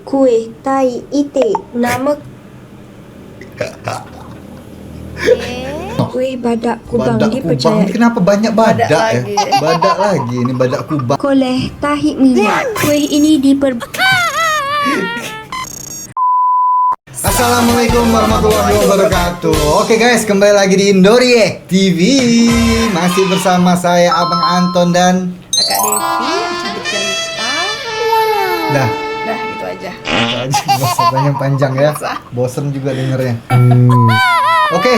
Kuih tai itik. Nama kuih badak kubang Badak kubang dipercaya. ini kenapa banyak badak Badak ya? lagi. Badak lagi ini badak kubang. Koleh tahi minyak. Kuih ini Assalamualaikum warahmatullahi wabarakatuh. Oke guys, kembali lagi di Indoriek TV. Masih bersama saya Abang Anton dan Kakak Devi yang cantik cerita. dah. Dah gitu aja. Itu aja, nggak usah panjang ya. Bosen juga dengernya. Oke,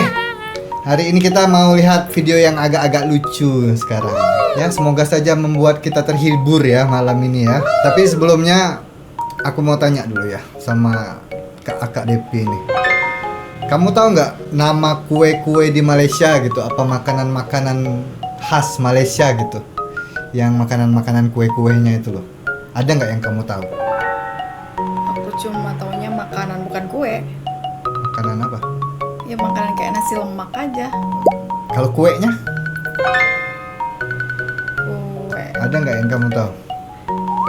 hari ini kita mau lihat video yang agak-agak lucu sekarang. Ya, semoga saja membuat kita terhibur ya malam ini ya. Tapi sebelumnya aku mau tanya dulu ya sama Kakak Devi ini. Kamu tahu nggak nama kue-kue di Malaysia gitu? Apa makanan-makanan khas Malaysia gitu? Yang makanan-makanan kue-kuenya itu loh. Ada nggak yang kamu tahu? Aku cuma taunya makanan bukan kue. Makanan apa? Ya makanan kayak nasi lemak aja. Kalau kuenya, Kue. ada nggak yang kamu tahu?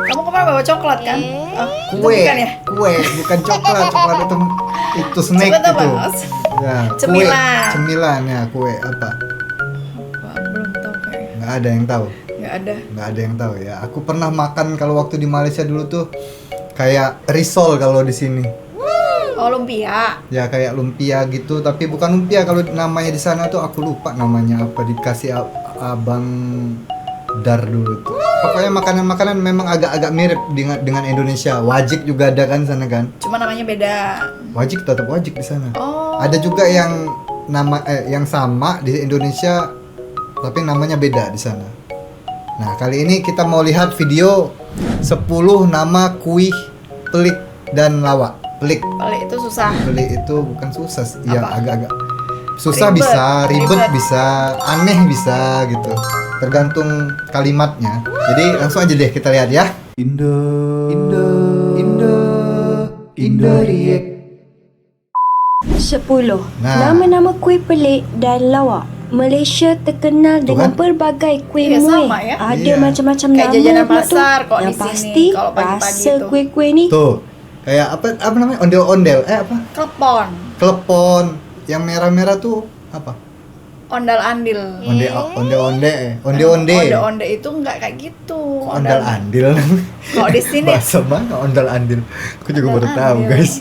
Kamu kemarin bawa coklat kan? Oh, itu Kue, bukan ya? kue, bukan coklat. Coklat itu snack Coba gitu. Mas. Ya, Cemilan. Kue, cemilan ya, kue apa? Wah, belum tahu kayak. Nggak ada yang tahu. Nggak ada. Nggak ada yang tahu ya. Aku pernah makan kalau waktu di Malaysia dulu tuh kayak risol kalau di sini. Oh, lumpia. Ya kayak lumpia gitu, tapi bukan lumpia kalau namanya di sana tuh aku lupa namanya apa, dikasih abang Dar dulu tuh. Pokoknya makanan-makanan memang agak-agak mirip dengan Indonesia. Wajik juga ada kan sana kan? Cuma namanya beda. Wajik tetap wajik di sana. Oh. Ada juga yang yang sama di Indonesia tapi namanya beda di sana. Nah, kali ini kita mau lihat video 10 nama kuih pelik dan lawak. Pelik Pelik itu susah. itu bukan susah sih. Ya Apa? agak-agak susah Ribet. bisa, ribet Ribet. bisa, aneh bisa gitu. Tergantung kalimatnya. Jadi langsung aja deh kita lihat ya. Indoriek. 10. Nah. Nama-nama kuih pelik dan lawak. Malaysia terkenal dengan kan? berbagai kuih Iya, muih. sama ya. Ada Iya. macam-macam Kayak nama jajanan pula tu. pasar kok Yang di sini, pasti kalau pagi-pagi rasa tu. kuih-kuih ni Tuh. Kayak apa namanya? Ondel-ondel. Apa? Klepon. Klepon. Yang merah-merah tuh apa? Ondal andil. Onde-onde. Onde-onde itu enggak kayak gitu. Ondel andil. Kalau di sini Bahasa mana ondel andil? Aku juga baru Ondel tahu, andil. guys.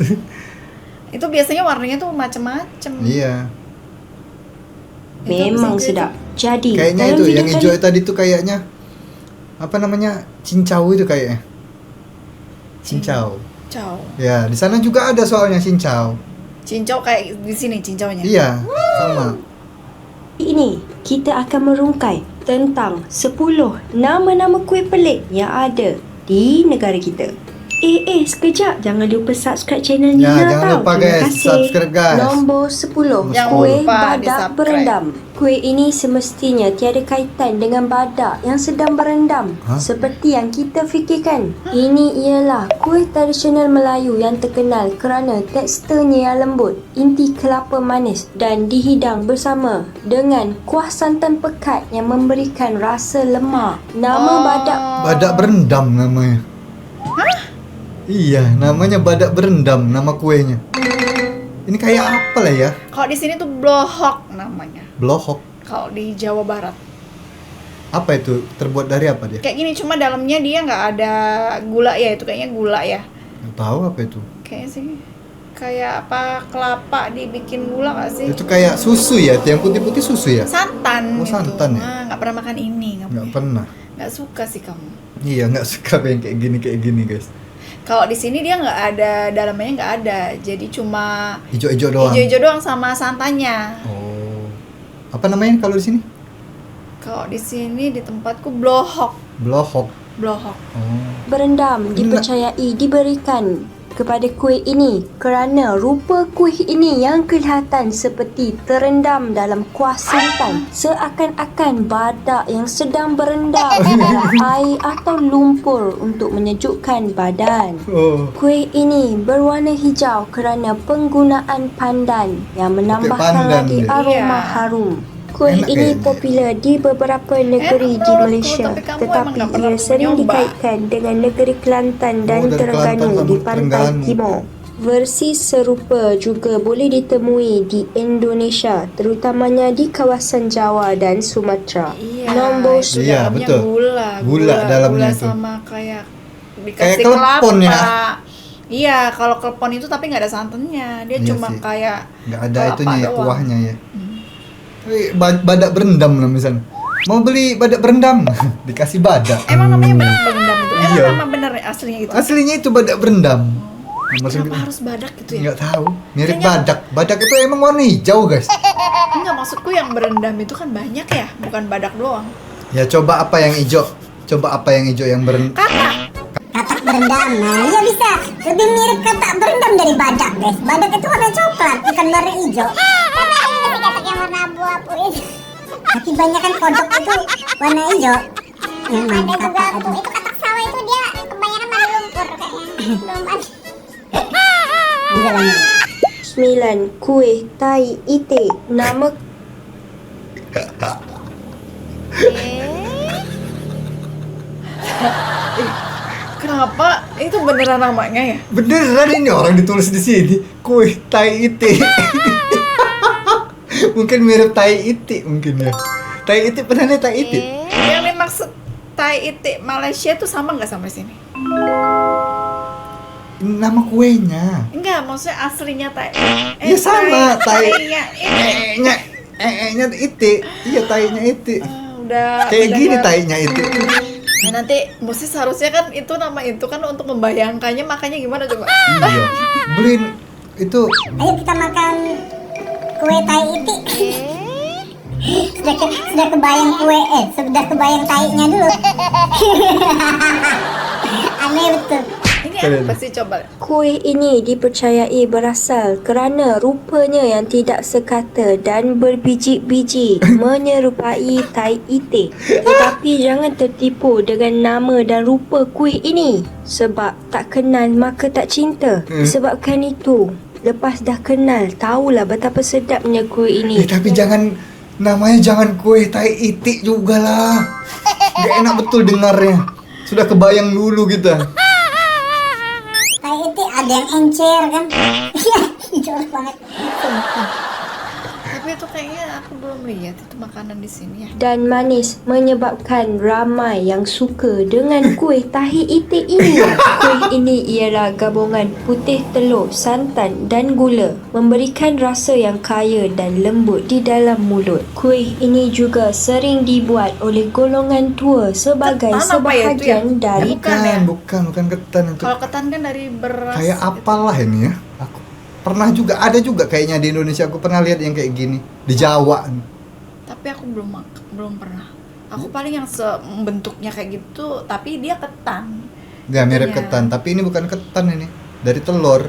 itu biasanya warnanya tuh macem-macem. Iya. Itu memang bisa sedap. Jadi, Kayaknya dalam itu video yang kali- hijau tadi tuh kayaknya apa namanya? Cincau itu kayaknya. Cincau. Cincau. Ya, di sana juga ada soalnya cincau. Cincau kayak di sini cincaunya. Iya, sama. Ini kita akan merungkai tentang 10 nama-nama kuih pelik yang ada di negara kita. Sekejap. Jangan lupa subscribe channel Ya, Nina jangan tau. lupa, Terima guys. kasih. Subscribe, guys. Nombor 10. Jangan Kuih lupa badak di-subscribe. berendam. Kuih ini semestinya tiada kaitan dengan badak yang sedang berendam. Hah? Seperti yang kita fikirkan. Ini ialah kuih tradisional Melayu yang terkenal kerana teksturnya yang lembut, inti kelapa manis dan dihidang bersama dengan kuah santan pekat yang memberikan rasa lemak. Nama badak Badak berendam namanya. Iya, namanya badak berendam nama kuenya. Ini kayak apa lah ya? Kalau di sini tuh blohok namanya. Blohok. Kalau di Jawa Barat. Apa itu? Terbuat dari apa dia? Kayak gini cuma dalamnya dia nggak ada gula ya, itu kayaknya gula ya. Nggak tahu apa itu. Kayaknya sih kayak apa kelapa dibikin gula nggak sih? Itu kayak susu ya, yang putih-putih susu ya? Santan Oh, itu. santan ya? Ah, nggak pernah makan ini kamu. Nggak pernah. Nggak suka sih kamu. Iya, nggak suka yang kayak gini guys. Kalau di sini dia nggak ada dalamnya nggak ada, jadi cuma Ijo-ijo doang. hijau-hijau doang sama santannya. Oh. Apa namanya kalau di sini? Kalau di sini di tempatku blohok, Blohok. blohok. Oh. berendam dipercayai diberikan kepada kuih ini kerana rupa kuih ini yang kelihatan seperti terendam dalam kuah santan, seakan-akan badak yang sedang berendam dalam air atau lumpur untuk menyejukkan badan. Oh. Kuih ini berwarna hijau kerana penggunaan pandan yang menambahkan pandan lagi dia. aroma Iya. harum. Kuih Enak ini kayaknya. popular di beberapa negeri di menurutku, Malaysia, tapi kamu tetapi emang nggak pernah ia sering nyoba. dikaitkan dengan negeri Kelantan dan dari Kelantan Terengganu sama di pantai Terengganu. timur. Versi serupa juga boleh ditemui di Indonesia, terutamanya di kawasan Jawa dan Sumatera. Iya, Nombor itu Iya, dalamnya betul. Gula dalamnya itu. sama kayak Kayak dikasih klepon kelapa. ya. Iya, kalau klepon itu tapi nggak ada santannya, dia Iya cuma sih. kayak Nggak ada kelapa itunya ya, doang. kuahnya ya. Tapi badak berendam lah misalnya. Mau beli badak berendam, dikasih badak. Emang namanya badak berendam itu? Emang Iya. nama bener aslinya gitu? Aslinya itu badak berendam. Nomor Kenapa 9. harus badak gitu ya? Nggak tahu. Mirip Kayaknya- badak. Badak itu emang warna hijau, guys. Enggak, maksudku yang berendam itu kan banyak ya, bukan badak doang. Ya coba apa yang hijau? Coba apa yang hijau yang Katak berendam, nah iya bisa. Lebih mirip katak berendam dari badak, guys. Badak itu warna coklat, bukan warna hijau. Karena ada sih katak yang warna abu-abu itu. Tapi banyak kan kodok itu warna hijau. Yang mana Ada juga katak tuh, itu? itu katak sawah itu dia kebanyakan pada lumpur kayaknya. Belum ada. Bisa lanjut. 9. Kuih tai itik. Nama Kenapa? Itu beneran namanya ya? beneran ini orang ditulis di sini. Kuih tai itik. Mungkin mirip tai itik mungkin ya. Tai itik pernah lihat tai itik? Yang dimaksud tai itik Malaysia itu sama nggak sama sini? Nama kuenya. Enggak, maksudnya aslinya tai. Ya sama, tai. tainya ini. Nya itik. Iya tainya itik. Udah Kayak udah gini nggak- tainya itik. Nah, nanti mesti seharusnya kan itu nama itu kan untuk membayangkannya, makanya gimana coba? Iya. Beliin itu Ayo kita makan kue tai itik. Sudah kebayang kue, sudah kebayang tainya dulu. Aneh betul. Ini Kalian. apa sih coba? kuih ini dipercayai berasal kerana rupanya yang tidak sekata dan berbiji-biji menyerupai tai itik. Tetapi jangan tertipu dengan nama dan rupa kuih ini. Sebab tak kenal maka tak cinta. Disebabkan itu, lepas dah kenal, tahulah betapa sedapnya kuih ini. tapi jangan namanya jangan kue tai itik juga lah. Gak enak betul dengarnya. Sudah kebayang dulu kita. Tai itik ada yang encer kan? Iya, jorok banget. Tapi itu kayaknya aku belum lihat itu makanan di sini ya. Dan manis menyebabkan ramai yang suka dengan kuih tahi itik ini. Kuih ini ialah gabungan putih telur, santan dan gula, memberikan rasa yang kaya dan lembut di dalam mulut. Kuih ini juga sering dibuat oleh golongan tua sebagai Ketan apa ya itu ya? sebahagian dari Bukan ya? Bukan ketan itu. Kalau ketan kan dari beras. Kayak apalah ini ya. Aku pernah juga ada juga kayaknya di Indonesia aku pernah lihat yang kayak gini di Jawa. Tapi aku belum pernah. Aku paling yang bentuknya kayak gitu, tapi dia ketan. Ya mirip Iya. ketan, tapi ini bukan ketan ini. Dari telur.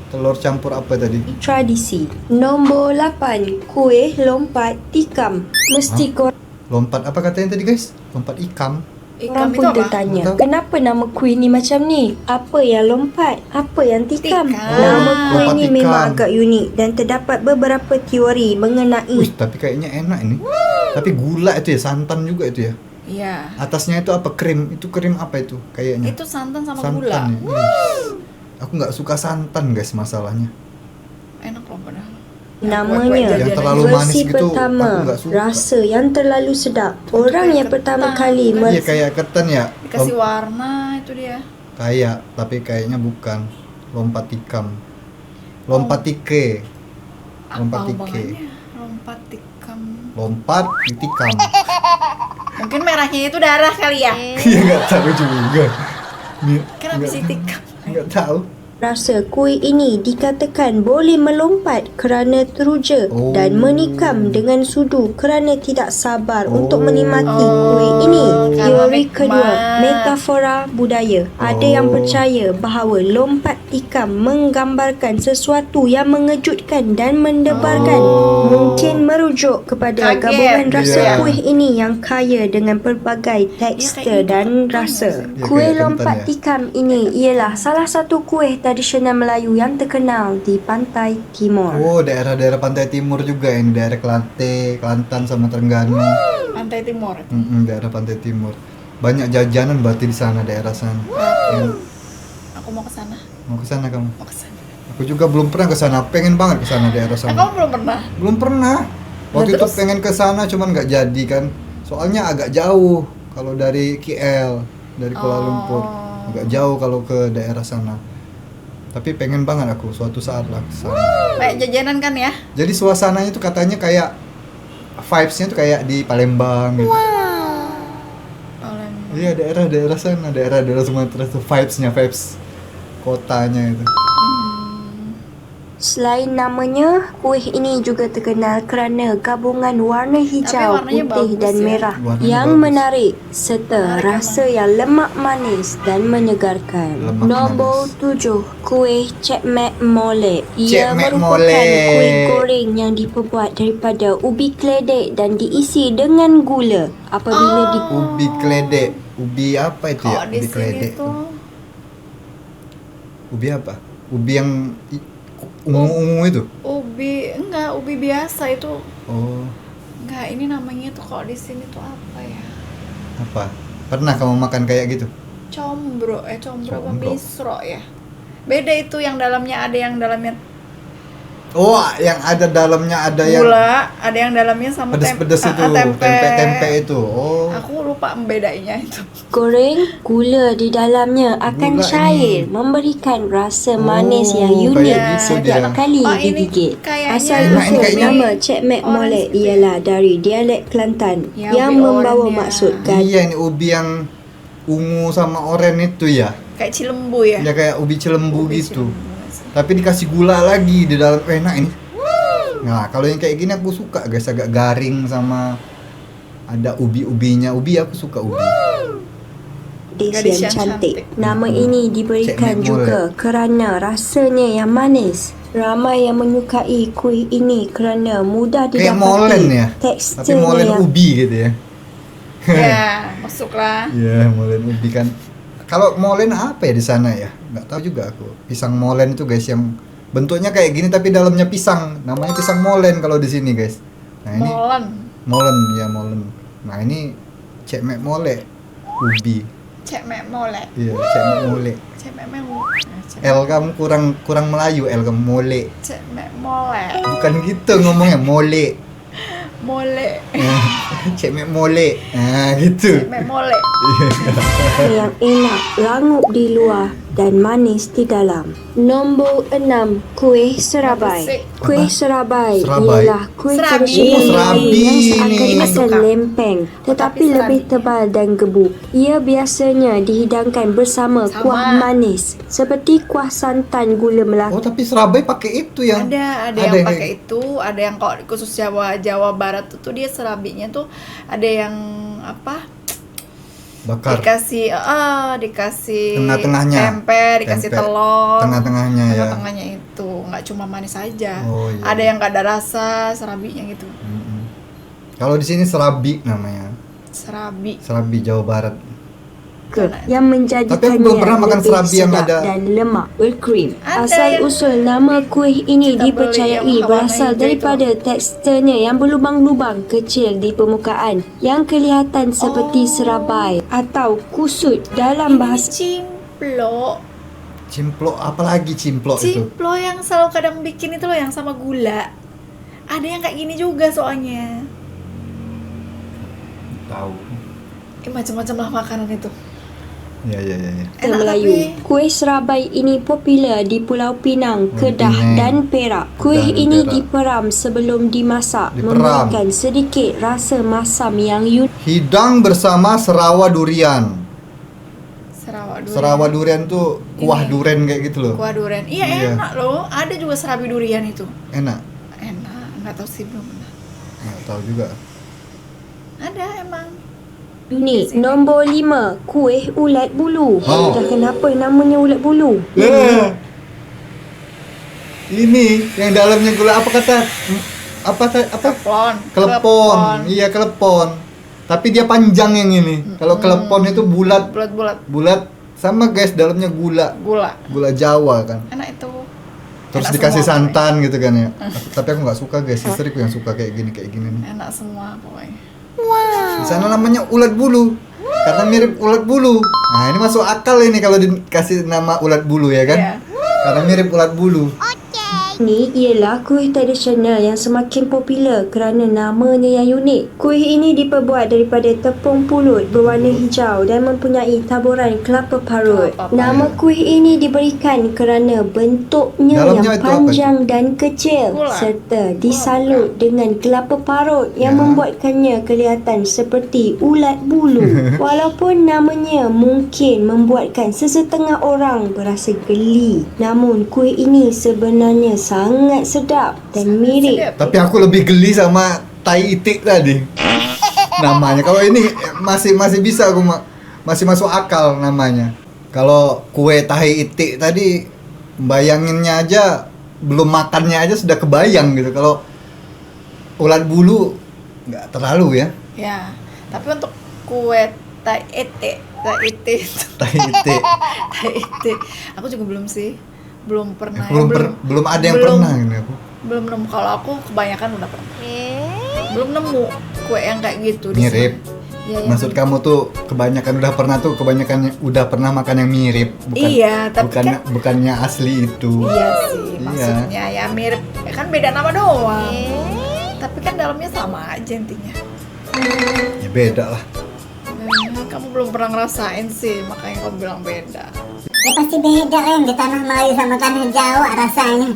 Telur campur apa tadi? tradisi. Nombor 8. Kuih lompat tikam. Mesti korang Lompat apa katanya tadi guys? Lompat ikam. Ikan itu pun apa? tertanya, Nggak tahu. kenapa nama kuih ni macam ni? Apa yang lompat? Apa yang tikam? Tikam. Nama kuih Lompat ni tikam. memang agak unik dan terdapat beberapa teori mengenai Wih, tapi kayaknya enak ini. Tapi gula itu ya, santan juga itu ya. Iya. Atasnya itu apa? Krim. Itu krim apa itu? Kayaknya. Itu santan sama santan gula. ya. Aku nggak suka santan guys masalahnya. Enak loh padahal. namanya. Yang terlalu manis Versi gitu, aku pertama, nggak suka. rasa yang terlalu sedap. Orang kayak yang pertama ketan. kali Iya kayak ketan ya. Dikasih warna itu dia. Kayak, tapi kayaknya bukan. Lompat tikam. Lompat tike. Lompat Apa tike. hubungannya? Lompat tikam. Lompat tikam. Mungkin merahnya itu darah kali ya. Iya nggak tahu juga. Kenapa sih tikam? Nggak tahu. Rasa kuih ini dikatakan boleh melompat kerana teruja Oh. dan menikam dengan sudu kerana tidak sabar untuk Oh. menikmati kuih ini. Kalau Teori nikmat. kedua, metafora budaya. Ada yang Oh. percaya bahawa lompat tikam menggambarkan sesuatu yang mengejutkan dan mendebarkan. Oh. Mungkin merujuk kepada Kaget. gabungan rasa Iya. kuih ini yang kaya dengan pelbagai tekstur kayak dan kentang rasa. Ya, Kuih kayak lompat kentang ya. tikam ini ialah salah satu kuih tradisional Melayu yang terkenal di pantai timur. Oh, daerah-daerah pantai timur juga ini, daerah Kelantan sama Trengganu. Pantai Timur. Daerah pantai timur. Banyak jajanan berarti di sana, daerah sana. Aku mau ke sana. Mau ke sana kamu? Mau ke sana. Aku juga belum pernah ke sana, pengen banget ke sana daerah sana. Kamu belum pernah? Belum pernah. Waktu itu terus? pengen ke sana cuman nggak jadi kan. Soalnya agak jauh kalau dari KL, dari Kuala Lumpur. Agak jauh kalau ke daerah sana. Tapi pengen banget aku suatu saat lah ke sana. Kayak jajanan kan ya? Jadi suasananya tuh katanya kayak vibes-nya tuh kayak di Palembang gitu. Palembang. Iya, daerah-daerah sana, daerah-daerah Sumatera tuh vibes kotanya itu. Selain namanya, kuih ini juga terkenal kerana gabungan warna hijau, warnanya putih bagus dan ya. merah Warnanya yang bagus. menarik serta Menarik rasa yang lemak manis dan menyegarkan. Lemak Nombor manis. 7, kuih Cek Mek Molek. Ia Cek Mek merupakan Molek. kuih goreng yang diperbuat daripada ubi keledek dan diisi dengan gula. Apabila Ubi keledek. Ubi apa itu ya? Kalau di Ubi sini keledek. tuh Ubi apa? Ubi yang ungu-ungu itu. ubi biasa itu. Oh, Enggak, ini namanya tuh kalau di sini tuh apa ya? apa? Pernah kamu makan kayak gitu? Combro apa Combro. misro ya? Beda itu yang dalamnya ada yang dalamnya Oh, yang ada dalamnya ada yang gula, ada yang dalamnya sama pedes-pedes itu, tempe itu. Oh. Aku lupa membedainya itu. goreng, gula di dalamnya akan Gula cair, ini. memberikan rasa Oh, manis yang kayak unik gitu setiap dia. kali Oh, ini digigit. kayaknya Asal enak usul kayaknya. nama Cek Mek Orange Molek gitu ya. ialah dari dialek Kelantan Ya, yang ubi membawa oren ya. maksud gadis. Iya, ini ubi yang ungu sama oranye itu ya. Kayak cilembu ya. Ya kayak ubi cilembu Ubi gitu. cilembu. Tapi dikasih gula lagi di dalam, enak ini. Nah, kalau yang kayak gini aku suka guys, agak garing sama ada ubi-ubinya. Ubi aku suka ubi. Gadis yang cantik. Nama ini diberikan Cek Mek juga kerana rasanya yang manis. Ramai yang menyukai kuih ini kerana mudah Kayak didapati. molen ya. Tapi Teksturnya molen yang ubi gitu ya. Ya, masuklah. Iya, molen ubi kan. Kalau molen apa ya di sana ya? Nggak tahu juga aku. Pisang molen itu guys yang bentuknya kayak gini tapi dalamnya pisang. Namanya pisang molen kalau di sini guys. Nah, ini Molen. molen ya, molen. Nah, ini Cek Mek Molek ubi. Cek Mek Molek. Iya, Cek Mek Molek. Cek Mek Molek. L kamu kurang Melayu, L kamu Molek. Cek Mek Molek. Bukan gitu ngomongnya, Molek. Molek. Cek Mek Molek. Nah, gitu. Cek Mek Molek. yang enak, rangup di luar dan manis di dalam. Nombor 6, kuih serabai. Kuih serabai Serabai? ialah kuih Serabi. tradisional Oh, Melayu serabi yang ini. seakan-akan Suka. lempeng tetapi Tapi lebih serabi. tebal dan gebuk. Ia biasanya dihidangkan bersama Sama. kuah manis seperti kuah santan gula Melaka. Oh, tapi Serabai pakai itu yang Ada yang pakai itu, ada yang kalau khusus Jawa Barat tuh dia serabinya tuh ada yang apa? bakar. Dikasih Tengah-tengahnya. tempe, dikasih Tempe. telur. Tengah-tengahnya ya. Tengah-tengahnya itu nggak cuma manis aja. Oh, iya. Ada yang nggak ada rasa serabinya gitu. Mm-mm. Kalau di sini serabi namanya. Serabi. Serabi Jawa Barat. yang menjadikannya Tapi aku belum pernah makan lebih serabi yang sedap ada- dan lemak berkrim. Ada Asal yang usul nama kuih ini kita beli dipercayai yang warna berasal hijau daripada teksturnya yang berlubang-lubang kecil di permukaan yang kelihatan seperti serabai atau kusut dalam bahasa cimplo. Cimplok, apalagi cimplok itu? Cimplo yang selalu kadang bikin itu loh yang sama gula. Ada yang kayak gini juga soalnya. Tahu. Macam-macam lah makanan itu. Ya. Enak Melayu. tapi Kuih serabai ini popular di Pulau Pinang, Oh, Kedah Pinang. dan Perak. Kuih Kedah dan ini Perak. diperam sebelum dimasak, Diperam. memberikan sedikit rasa masam yang unik. Hidang bersama serawa durian. Sarawak durian. Serawa durian tuh kuah Ini. durian kayak gitu loh. Kuah durian. Iya, Iya. enak loh. Ada juga serabi durian itu. Enak. Enak. Nggak tahu sih belum pernah. Nggak tahu juga. Ada emang. Unik. Nombor 5, kuih ulat bulu. Oh. Dah kenapa namanya ulat bulu? Ini yang dalamnya gula apa kata? Apa? Klepon. Kelepon. Iya, kelepon. Tapi dia panjang yang ini. Kalau kelepon itu bulat Bulat-bulat. bulat Sama guys, dalamnya gula Jawa kan. Enak itu. Terus Enak dikasih semua, santan gitu kan ya. Tapi aku nggak suka guys, istriku yang suka kayak gini nih. Enak semua pokoknya. Di sana namanya ulat bulu. Karena mirip ulat bulu. Nah, ini masuk akal ini kalau dikasih nama ulat bulu ya kan? Iya. Karena mirip ulat bulu. Ini ialah kuih tradisional yang semakin popular kerana namanya yang unik. Kuih ini diperbuat daripada tepung pulut berwarna hijau dan mempunyai taburan kelapa parut. Nama kuih ini diberikan kerana bentuknya Dalamnya yang itu apa panjang dan kecil Gula. serta disalut dengan kelapa parut yang Ya. membuatkannya kelihatan seperti ulat bulu. Walaupun namanya mungkin membuatkan sesetengah orang berasa geli, namun kuih ini sebenarnya sangat sedap dan mirip. Tapi aku lebih geli sama tai itik tadi. Namanya. Kalau ini masih bisa aku masih masuk akal namanya. Kalau kue tahi itik tadi bayanginnya aja, belum makannya aja sudah kebayang gitu. Kalau ulat bulu nggak terlalu ya. Ya, tapi untuk kue tai itik Tahi itik. aku juga belum sih. Belum pernah. Belum ada yang pernah ini aku. Belum nemu. Kalau aku kebanyakan udah pernah. Belum nemu kue yang kayak gitu di Mirip. sini. Ya, Maksud kamu tuh kebanyakan udah pernah makan yang mirip, Iya, tapi bukannya asli itu. Iya sih, Iya. maksudnya ya mirip, kan beda nama doang. Tapi kan dalamnya sama aja intinya. Ya beda lah. Kamu belum pernah ngerasain sih, makanya kamu bilang beda. Ya pasti beda kan di tanah Melayu sama tanah Jawa rasanya.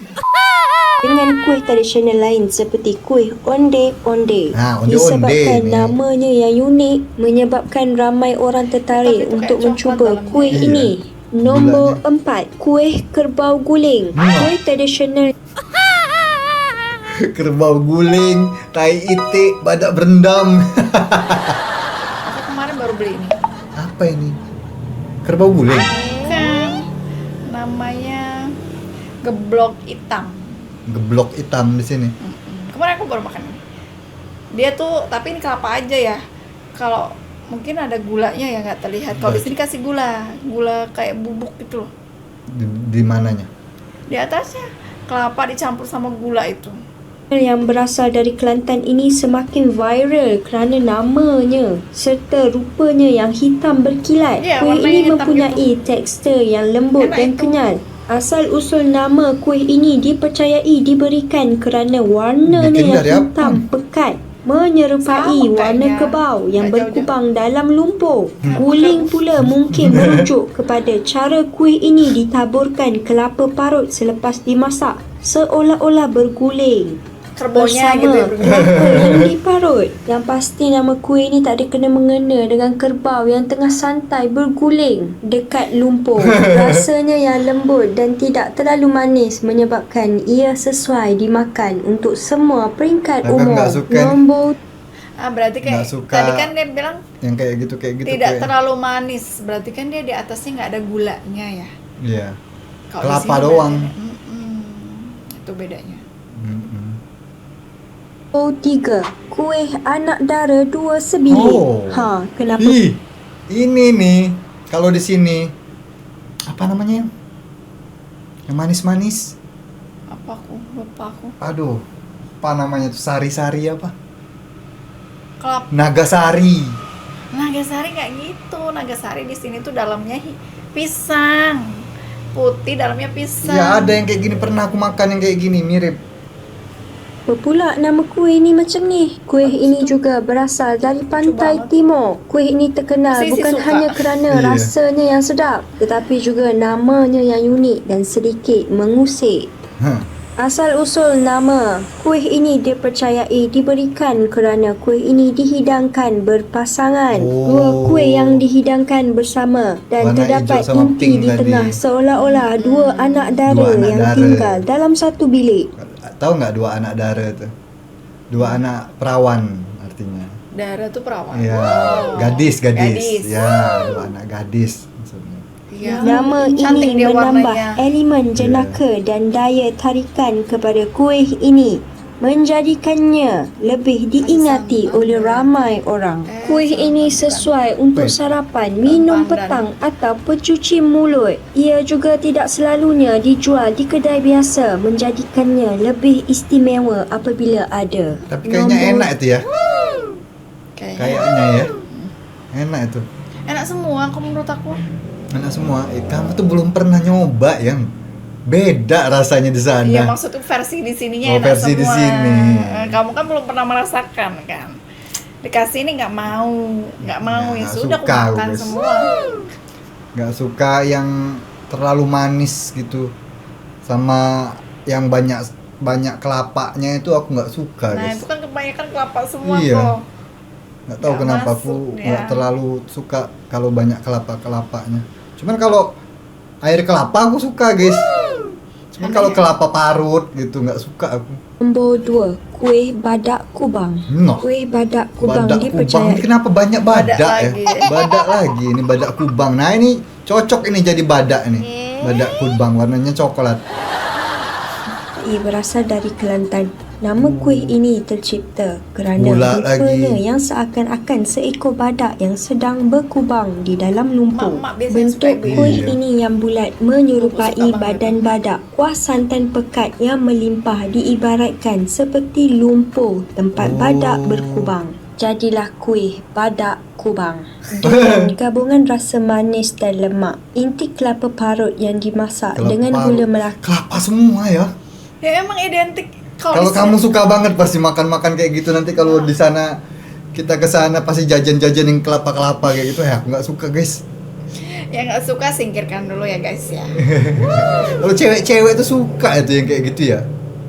Dengan kuih tradisional lain seperti kuih onde-onde. Nah, onde-onde Disebabkan ni. namanya yang unik menyebabkan ramai orang tertarik Tapi itu untuk kayak mencuba coklat dalamnya. kuih Iya. ini. Nombor Gulanya. 4, kuih kerbau guling. Kuih tradisional Kerbau guling, tai itik, badak berendam. Aku kemarin baru beli ini. Apa ini? Kerbau guling. Kan namanya geblok hitam. Geblok hitam di sini. Kemarin aku baru makan ini. Dia tuh, tapi ini kelapa aja ya. Kalau mungkin ada gulanya ya nggak terlihat. Kalau di sini kasih gula kayak bubuk gitu loh. Di mananya? Di atasnya kelapa dicampur sama gula itu. yang berasal dari Kelantan ini semakin viral kerana namanya serta rupanya yang hitam berkilat. Ya, Kuih warnanya ini hitam mempunyai tekstur yang lembut Enak dan itu. kenyal. Asal usul nama kuih ini dipercayai diberikan kerana warnanya Bikin yang dari apa? hitam pekat menyerupai Sama warna kayaknya. kebau yang Tak jauh-jauh. berkubang dalam lumpur. Guling pula mungkin merujuk kepada cara kuih ini ditaburkan kelapa parut selepas dimasak seolah-olah berguling Kerbonya bersama gitu ya, kelapa yang diparut. Yang pasti nama kuih ini tak ada kena-mengena dengan kerbau yang tengah santai berguling dekat lumpur. Rasanya yang lembut dan tidak terlalu manis menyebabkan ia sesuai dimakan untuk semua peringkat Abang umur. tak suka ni. Nombor berarti kayak Nggak suka. tadi kan dia bilang Yang kayak gitu tidak kayak. terlalu manis. Berarti kan dia di atasnya nggak ada gulanya ya. Iya. Kalau di Kelapa sini doang. bedanya. Itu bedanya. Mm-mm. 3. Kuih anak dara 2 sebilik. Oh. Kenapa? Ih, ini nih kalau di sini apa namanya? Yang manis-manis. Apa aku lupa aku. Aduh, apa namanya tuh? Sari-sari apa? Kelapa. Nagasari. Nagasari kayak gitu. Nagasari di sini tuh dalamnya pisang. Putih dalamnya pisang. Ya ada yang kayak gini, pernah aku makan yang kayak gini, mirip. Apa pula nama kuih ini macam ni? Kuih ini juga berasal dari pantai Cuba. timur. Kuih ini terkenal Mesti bukan suka. hanya kerana Iya. rasanya yang sedap, tetapi juga namanya yang unik dan sedikit mengusik. Asal-usul nama kuih ini dipercayai diberikan kerana kuih ini dihidangkan berpasangan. Oh. Dua kuih yang dihidangkan bersama dan Warna terdapat hijau sama inti pink di tadi. tengah seolah-olah dua anak dara Dua anak yang dara. tinggal dalam satu bilik. Tahu nggak dua anak dara tuh? Dua anak perawan artinya. Darah tuh perawan. Iya, Oh. gadis. Gadis. Ya, dua anak gadis maksudnya. Iya. Nama Cantik ini dia menambah warnanya. elemen jenaka dan daya tarikan kepada kuih ini. menjadikannya lebih diingati oleh ramai orang. Kuih ini sesuai untuk sarapan, minum petang atau pencuci mulut. Ia juga tidak selalunya dijual di kedai biasa, menjadikannya lebih istimewa apabila ada. Tapi kayaknya enak itu ya. Kayaknya ya. Enak itu. Enak semua kok menurut aku. Enak semua. Kamu tuh belum pernah nyoba yang beda rasanya di sana. Iya, maksudnya versi di sininya Oh, enak versi semua. di sini. Kamu kan belum pernah merasakan kan. Dikasih ini nggak mau ya Nggak sudah aku suka aku, makan guys. semua. Nggak suka yang terlalu manis gitu. Sama yang banyak kelapanya itu aku nggak suka, Nah guys. itu kan kebanyakan kelapa semua Iya. kok. Nggak tahu Nggak kenapa masuk, aku ya. nggak terlalu suka kalau banyak kelapanya. Cuman kalau air kelapa aku suka, guys. Cuman kalau kelapa parut gitu nggak suka aku. Nombor 2, kuih badak kubang. No. Kuih badak kubang Badak kubang dipercayai ini kenapa banyak badak, Badak ya? lagi. Badak lagi ini badak kubang. Nah ini cocok ini jadi badak nih. Badak kubang warnanya coklat. ia berasal dari Kelantan. Nama kuih ini tercipta kerana Bulat rupanya lagi. yang seakan-akan seekor badak yang sedang berkubang di dalam lumpur. Mak-mak biasanya Bentuk suka ibu-ibu. kuih Iya. ini yang bulat Suka menyerupai banget. badan badak. Kuah santan pekat yang melimpah diibaratkan seperti lumpur tempat badak berkubang. Jadilah kuih badak kubang dengan gabungan rasa manis dan lemak. Inti kelapa parut yang dimasak Kelapa dengan parut. gula melaka. Kelapa semua ya. Ya emang identik. Kalau di kamu sini- suka banget pasti makan-makan kayak gitu, nanti kalau di sana kita ke sana pasti jajan-jajan yang kelapa-kelapa kayak gitu ya. Aku nggak suka, guys. yang nggak suka singkirkan dulu ya guys ya. Kalau cewek-cewek tuh suka itu yang kayak gitu ya.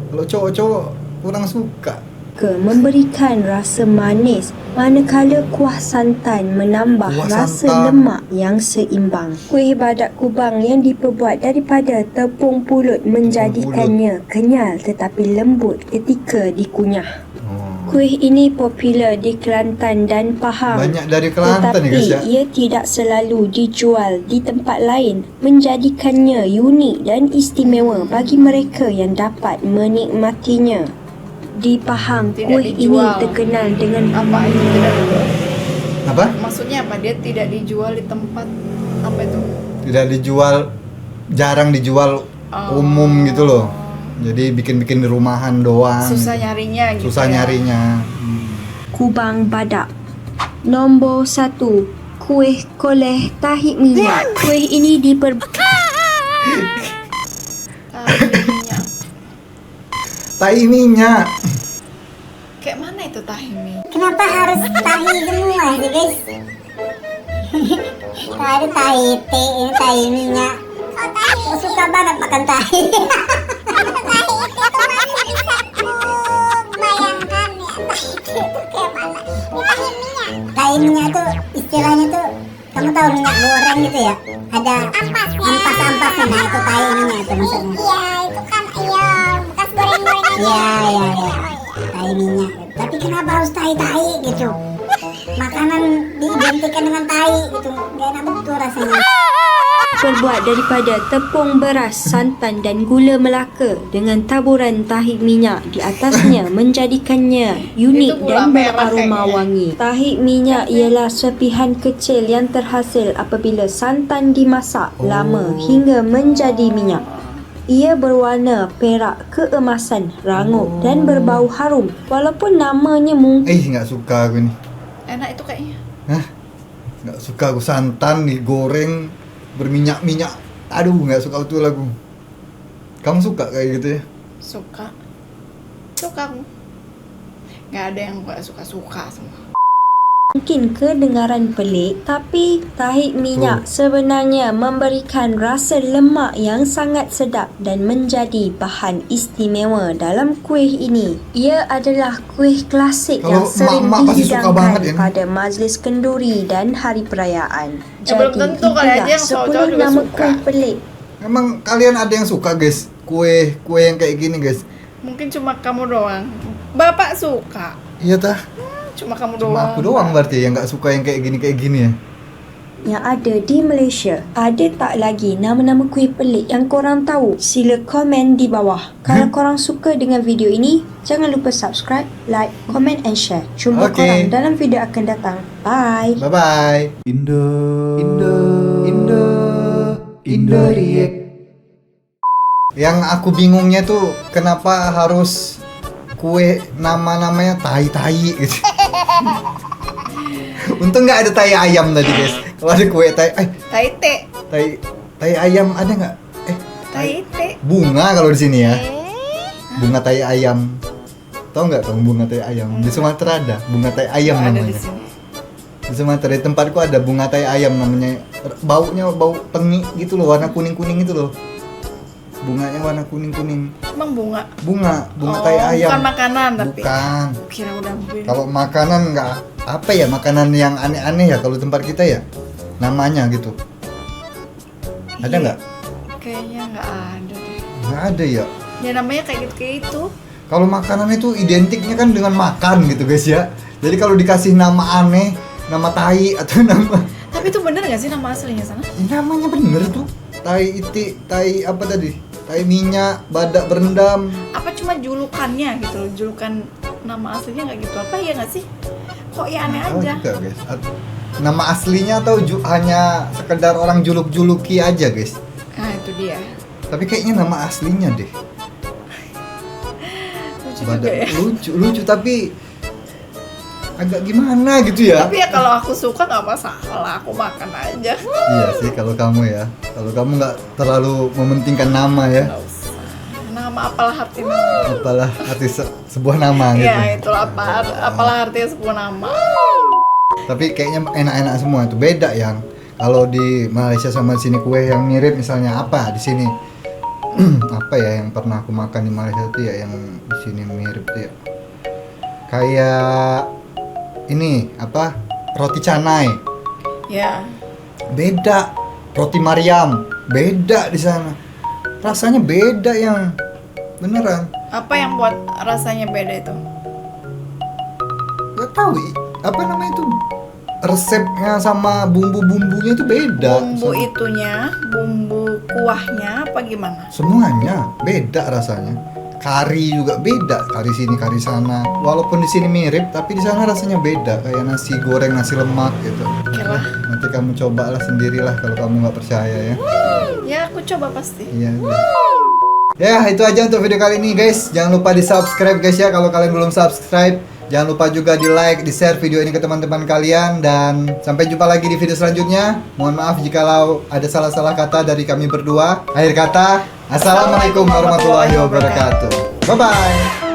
Kalau cowok-cowok kurang suka. Memberikan rasa manis manakala kuah santan menambah Kuah rasa santan. lemak yang seimbang. Kuih badak kubang yang diperbuat daripada tepung pulut menjadikannya kenyal tetapi lembut ketika dikunyah. Kuih ini popular di Kelantan dan Pahang. Banyak dari Kelantan Tetapi nih, guys ya. ia tidak selalu dijual di tempat lain, menjadikannya unik dan istimewa bagi mereka yang dapat menikmatinya. Di Pahang, Tidak kuih ini dijual. terkenal dengan Apa itu tidak dijual? Apa? Maksudnya apa? Dia tidak dijual di tempat apa itu? Tidak dijual, jarang dijual Oh. umum gitu loh. Jadi bikin-bikin di rumahan doang. Susah nyarinya gitu. Susah ya. nyarinya. kubang badak. Nombor 1, kuih koleh tahi minyak. Kuih ini Tahinya. Tai minyak. Kayak mana itu tahimi? Kenapa harus tahi semua sih guys? Ada tahi te, ini tahi minyak. Aku suka banget makan tahi. Bayangkan ya, tahi itu kayak mana? Tahi minyak. Tahi minyak tuh istilahnya tuh, kamu tahu minyak goreng gitu ya? Ada ampas-ampasnya, nah itu tahi minyak itu maksudnya. Iya, itu kan iya bekas goreng-goreng aja. Iya. Tahi minyak. Tapi kenapa harus tahi-tahi gitu? Makanan diidentikan dengan tahi gitu, gak enak betul rasanya. terbuat daripada tepung beras, santan dan gula Melaka dengan taburan tahi minyak di atasnya menjadikannya unik Itu gula dan merah beraroma kayaknya. wangi. Tahi minyak ialah serpihan kecil yang terhasil apabila santan dimasak lama hingga menjadi minyak. Ia berwarna perak keemasan, rangup dan berbau harum. Walaupun namanya mungkin Nggak suka aku nih. Enak itu kayaknya. Hah? Nggak suka aku santan digoreng berminyak-minyak. Aduh, nggak suka betul aku. Kamu suka kayak gitu ya? Suka. Suka aku. Nggak ada yang nggak suka-suka semua. kedengaran pelik, tapi tahi minyak sebenarnya memberikan rasa lemak yang sangat sedap dan menjadi bahan istimewa dalam kuih ini. Ia adalah kuih klasik Kalau yang sering mak-mak pasti suka banget dihidangkan ya. pada majlis kenduri dan hari perayaan. Ya, belum tentu kali aja yang cowok-cowok 10 juga nama suka. kuih pelik. Emang kalian ada yang suka, guys? Kue yang kayak gini, guys? Mungkin cuma kamu doang. Bapak suka. Iya tah? Cuma kamu Cuma doang. aku doang berarti yang nggak suka yang kayak gini ya. yang ada di Malaysia. Ada tak lagi nama-nama kuih pelik yang korang tahu? Sila komen di bawah. Kalau korang suka dengan video ini, jangan lupa subscribe, like, comment and share. Jumpa korang dalam video akan datang. Bye. Bye-bye. Indo React. Yang aku bingungnya tuh kenapa harus kue nama-namanya tai-tai gitu. Untung nggak ada tai ayam tadi guys. Kalau ada kue tai ayam ada nggak? Bunga kalau di sini ya. Bunga tai ayam. Tahu nggak kamu bunga tai ayam? Di Sumatera ada bunga tai ayam namanya. Di Sumatera di tempatku ada bunga tai ayam namanya. Baunya bau pengi gitu loh, warna kuning-kuning itu loh. Bunganya warna kuning-kuning. Emang bunga? Bunga tai ayam. Bukan makanan tapi. Bukan. Kira udah beli. Kalau makanan nggak apa ya, makanan yang aneh-aneh ya kalau tempat kita ya. Namanya gitu. Ada nggak? Kayaknya nggak ada deh. Nggak ada ya. Ya namanya kayak gitu. Kalau makanan itu identiknya kan dengan makan gitu guys ya. Jadi kalau dikasih nama aneh, nama tai atau nama, Tapi itu bener nggak sih nama aslinya sana? namanya bener tuh. Tai iti, tai apa tadi? Tai minyak, badak berendam. Apa cuma julukannya gitu loh, julukan nama aslinya nggak gitu apa ya nggak sih? Kok ya aneh Tahu aja. juga guys. Nama aslinya atau hanya sekedar orang juluk-juluki aja guys. Nah itu dia. Tapi kayaknya nama aslinya deh. Lucu juga Badak ya. lucu tapi agak gimana gitu ya. Tapi ya kalau aku suka nggak masalah, aku makan aja. Iya sih kalau kamu ya. Kalau kamu nggak terlalu mementingkan nama ya. Nggak usah. Nama apalah arti nama. Apalah arti sebuah nama gitu. Ya itulah apalah artinya sebuah nama. Tapi kayaknya enak-enak semua itu. Beda yang kalau di Malaysia sama di sini kue yang mirip misalnya apa di sini. Apa ya yang pernah aku makan di Malaysia itu ya yang di sini mirip tuh ya. Kayak ini apa? Roti canai. Ya. Beda. Roti Mariam. Beda di sana. Rasanya beda yang beneran. Apa yang buat rasanya beda itu? Gak tahu apa namanya itu, resepnya sama bumbu-bumbunya itu beda. Bumbu itunya, bumbu kuahnya apa gimana? Semuanya beda rasanya. Kari juga beda, kari sini kari sana. Walaupun di sini mirip, tapi di sana rasanya beda. Kayak nasi goreng, nasi lemak gitu. Okelah. Nanti kamu cobalah sendirilah kalau kamu nggak percaya ya. Ya aku coba pasti. Iya. Ya itu aja untuk video kali ini guys. Jangan lupa di subscribe guys ya kalau kalian belum subscribe. Jangan lupa juga di like, di share video ini ke teman-teman kalian. Dan sampai jumpa lagi di video selanjutnya. Mohon maaf jikalau ada salah-salah kata dari kami berdua. Akhir kata, Assalamualaikum warahmatullahi wabarakatuh. Bye-bye.